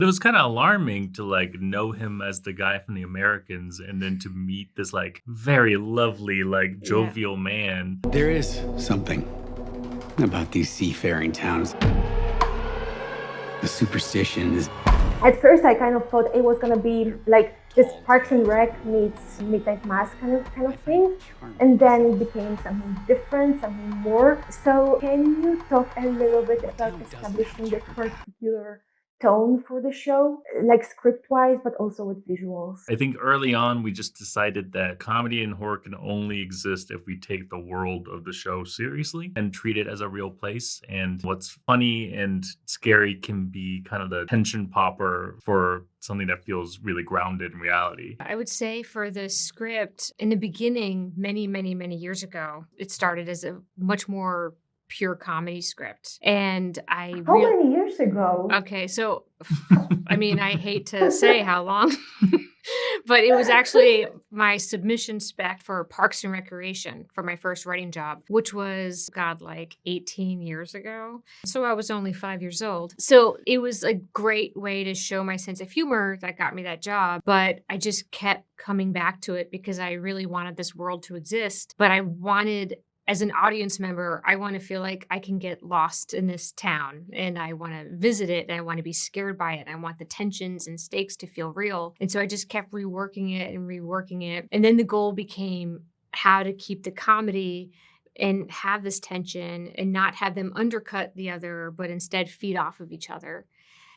It was kind of alarming to like know him as the guy from the Americans and then to meet this like very lovely, like Yeah. jovial man. There is something about these seafaring towns. The superstition is At first, I kind of thought it was gonna be like this Parks and Rec meets Midnight Mass kind of thing, and then it became something different, something more. So, can you talk a little bit about establishing the particular tone for the show, like script-wise, but also with visuals? I think early on we just decided that comedy and horror can only exist if we take the world of the show seriously and treat it as a real place. And what's funny and scary can be kind of the tension popper for something that feels really grounded in reality. I would say for the script, in the beginning, many, many, many years ago, it started as a much more pure comedy script. And How many years ago? Okay, so I mean, I hate to say how long, but it was actually my submission spec for Parks and Recreation for my first writing job, which was, God, like 18 years ago. So I was only 5 years old. So it was a great way to show my sense of humor that got me that job. But I just kept coming back to it because I really wanted this world to exist. But I wanted, as an audience member, I want to feel like I can get lost in this town and I want to visit it and I want to be scared by it. I want the tensions and stakes to feel real. And so I just kept reworking it and reworking it. And then the goal became how to keep the comedy and have this tension and not have them undercut the other, but instead feed off of each other.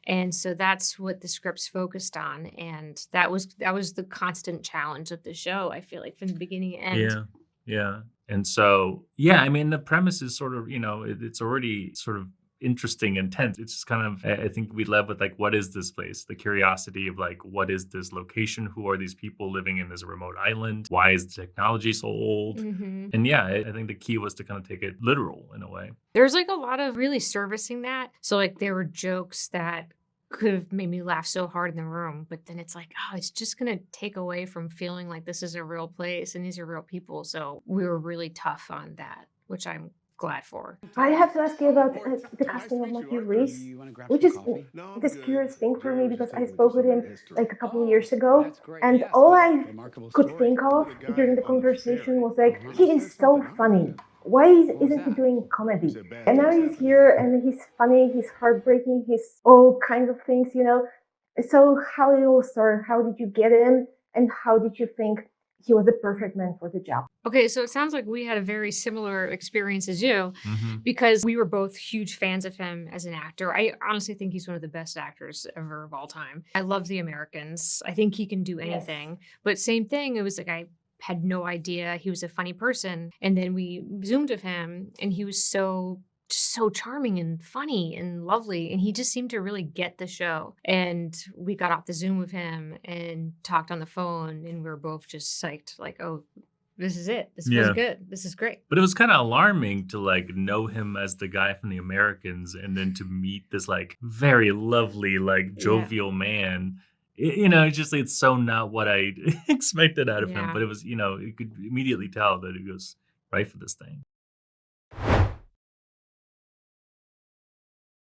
And so that's what the script's focused on. And that was the constant challenge of the show, I feel like, from the beginning to end. Yeah. Yeah. And so, yeah, I mean, the premise is sort of, it's already sort of interesting and tense. It's just kind of, I think we led with like, what is this place? The curiosity of like, what is this location? Who are these people living in this remote island? Why is the technology so old? Mm-hmm. And yeah, I think the key was to kind of take it literal in a way. There's like a lot of really servicing that. So like there were jokes that could have made me laugh so hard in the room, but then it's like, oh, it's just going to take away from feeling like this is a real place and these are real people. So we were really tough on that, which I'm glad for. I have to ask you about the casting of Matthew Rhys, which is this curious thing for me because I spoke with him like a couple of years ago, and all I could think of during the conversation was like, he is so funny. Why isn't he doing comedy? And now he's here and he's funny, he's heartbreaking, he's all kinds of things, So how did it all start? How did you get him? And how did you think he was the perfect man for the job? Okay, so it sounds like we had a very similar experience as you because we were both huge fans of him as an actor. I honestly think he's one of the best actors ever of all time. I love The Americans. I think he can do anything. Yes. But same thing, it was like I had no idea he was a funny person. And then we Zoomed with him and he was so charming and funny and lovely. And he just seemed to really get the show. And we got off the Zoom with him and talked on the phone and we were both just psyched, like, oh, this is it. This feels good. This is great. But it was kind of alarming to like know him as the guy from the Americans and then to meet this like very lovely, like jovial man. It's so not what I expected out of him, but it was, you could immediately tell that he was right for this thing.